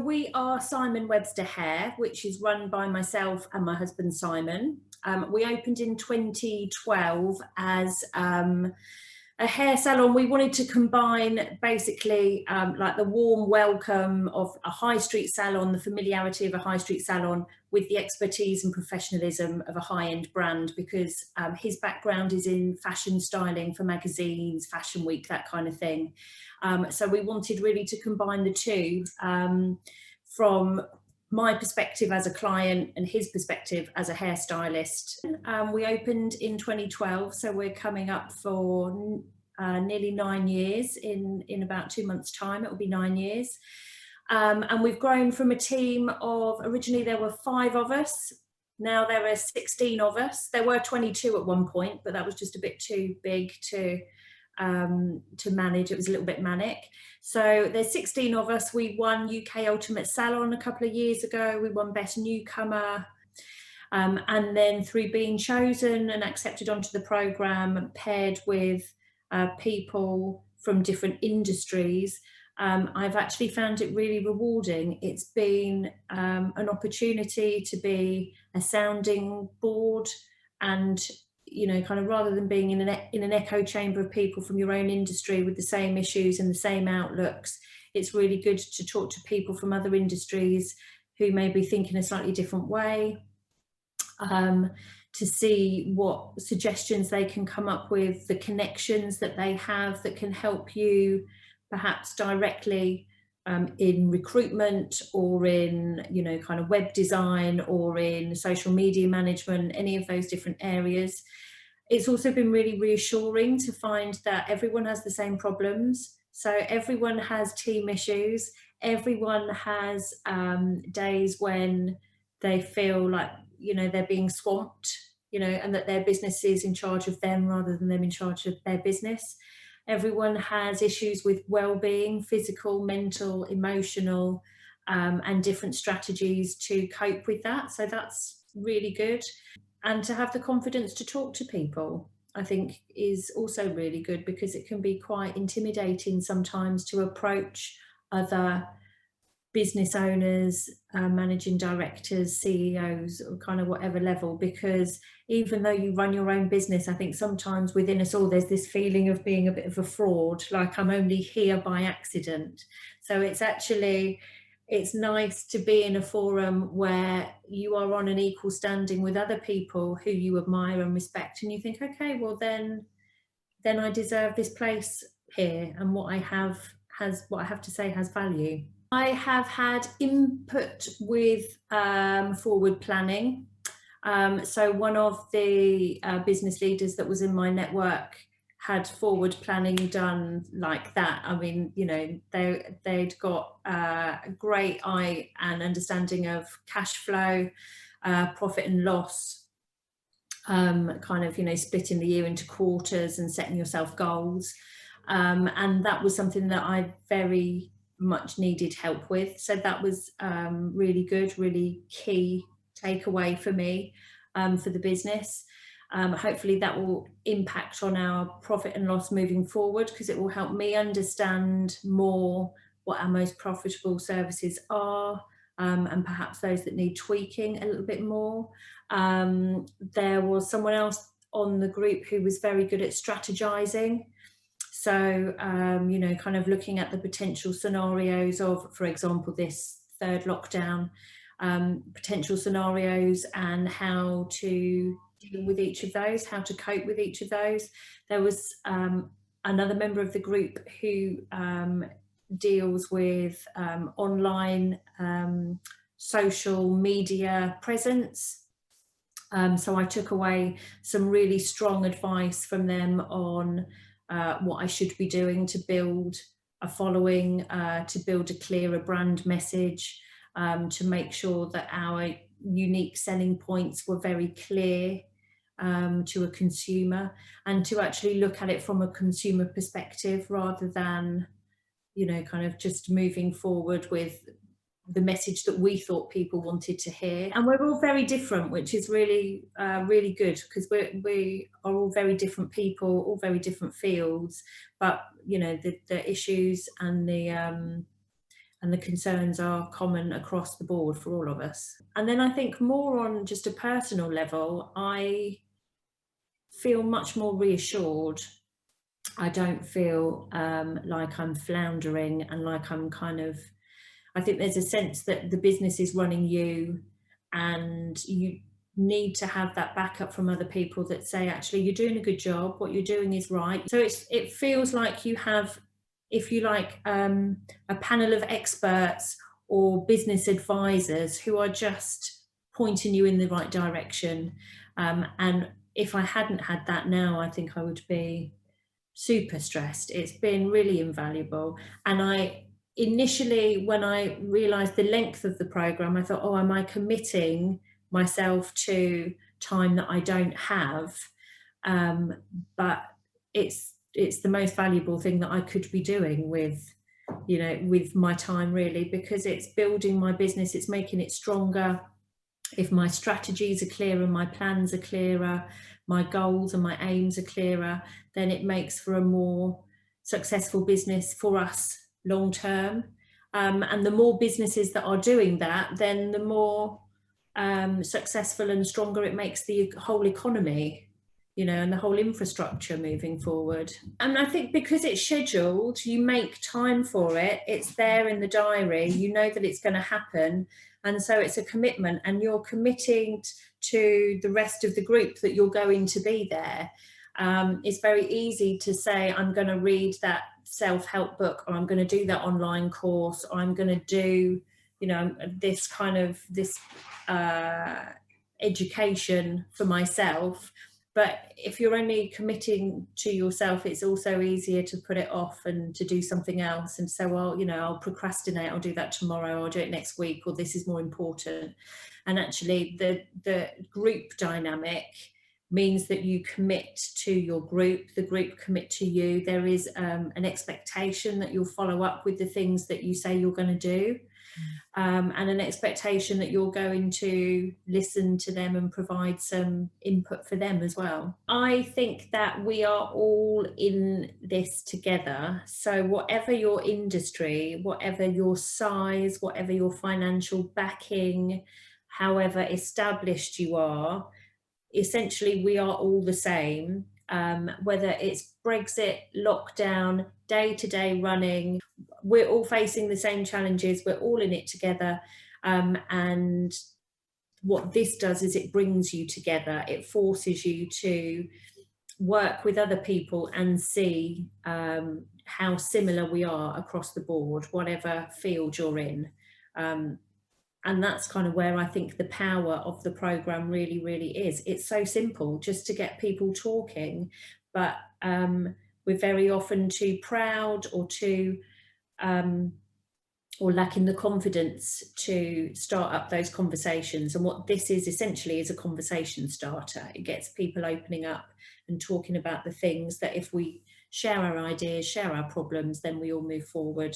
we are Simon Webster Hair, which is run by myself and my husband Simon. We opened in 2012 as a hair salon. We wanted to combine basically like the warm welcome of a high street salon, the familiarity of a high street salon, with the expertise and professionalism of a high-end brand, because his background is in fashion styling for magazines, Fashion Week, that kind of thing. So we wanted really to combine the two, from my perspective as a client and his perspective as a hairstylist. We opened in 2012, so we're coming up for nearly 9 years. In about 2 months' time, it will be 9 years. And we've grown from a team of, originally there were 5 of us, now there are 16 of us. There were 22 at one point, but that was just a bit too big to manage. It was a little bit manic. So there's 16 of us. We won UK Ultimate Salon a couple of years ago. We won Best Newcomer. And then through being chosen and accepted onto the programme, paired with people from different industries, I've actually found it really rewarding. It's been an opportunity to be a sounding board, and kind of, rather than being in an echo chamber of people from your own industry with the same issues and the same outlooks, it's really good to talk to people from other industries who may be thinking a slightly different way, to see what suggestions they can come up with, the connections that they have that can help you perhaps directly in recruitment, or in kind of web design, or in social media management, any of those different areas. It's also been really reassuring to find that everyone has the same problems. So everyone has team issues, everyone has days when they feel like they're being swamped, and that their business is in charge of them rather than them in charge of their business. Everyone has issues with well-being, physical, mental, emotional, and different strategies to cope with that. So that's really good. And to have the confidence to talk to people, I think, is also really good, because it can be quite intimidating sometimes to approach other business owners, managing directors, CEOs, or kind of whatever level, because even though you run your own business, I think sometimes within us all there's this feeling of being a bit of a fraud, like I'm only here by accident. So it's nice to be in a forum where you are on an equal standing with other people who you admire and respect, and you think, okay, well then I deserve this place here, and what I have to say has value. I have had input with forward planning. So one of the business leaders that was in my network had forward planning done like that. I mean, they'd got a great eye and understanding of cash flow, profit and loss, kind of, splitting the year into quarters and setting yourself goals. And that was something that I very much needed help with. So that was really good, really key takeaway for me, for the business. Hopefully that will impact on our profit and loss moving forward, because it will help me understand more what our most profitable services are, and perhaps those that need tweaking a little bit more. There was someone else on the group who was very good at strategizing. So, kind of looking at the potential scenarios of, for example, this third lockdown, potential scenarios and how to deal with each of those, how to cope with each of those. There was another member of the group who deals with online social media presence. So I took away some really strong advice from them on what I should be doing to build a following, to build a clearer brand message, to make sure that our unique selling points were very clear to a consumer, and to actually look at it from a consumer perspective rather than, kind of just moving forward with the message that we thought people wanted to hear. And we're all very different, which is really, really good, because we are all very different people, all very different fields, but the issues and and the concerns are common across the board for all of us. And then I think more on just a personal level, I feel much more reassured. I don't feel like I'm floundering and like I'm kind of, I think there's a sense that the business is running you, and you need to have that backup from other people that say, actually, you're doing a good job, what you're doing is right. So it feels like you have, if you like, a panel of experts or business advisors who are just pointing you in the right direction. And if I hadn't had that now, I think I would be super stressed. It's been really invaluable. And I initially, when I realized the length of the program, I thought, oh, am I committing myself to time that I don't have? But it's the most valuable thing that I could be doing with, you know, with my time, really, because it's building my business, it's making it stronger. If my strategies are clearer, my plans are clearer, my goals and my aims are clearer, then it makes for a more successful business for us long term. And the more businesses that are doing that, then the more successful and stronger it makes the whole economy, you know, and the whole infrastructure moving forward. And I think because it's scheduled, you make time for it, it's there in the diary, you know that it's going to happen. And so it's a commitment, and you're committing to the rest of the group that you're going to be there. It's very easy to say, I'm going to read that self-help book, or I'm going to do that online course, or I'm going to do, you know, this kind of education for myself. But if you're only committing to yourself, it's also easier to put it off and to do something else and say, well, you know, I'll procrastinate, I'll do that tomorrow, I'll do it next week, or this is more important. And actually the group dynamic means that you commit to your group, the group commit to you. There is an expectation that you'll follow up with the things that you say you're going to do. And an expectation that you're going to listen to them and provide some input for them as well. I think that we are all in this together. So whatever your industry, whatever your size, whatever your financial backing, however established you are, essentially we are all the same. Whether it's Brexit, lockdown, day-to-day running, we're all facing the same challenges, we're all in it together. And what this does is it brings you together, it forces you to work with other people and see how similar we are across the board, whatever field you're in. And that's kind of where I think the power of the programme really, really is. It's so simple just to get people talking, but we're very often too proud or too, or lacking the confidence to start up those conversations. And what this is essentially is a conversation starter. It gets people opening up and talking about the things that if we share our ideas, share our problems, then we all move forward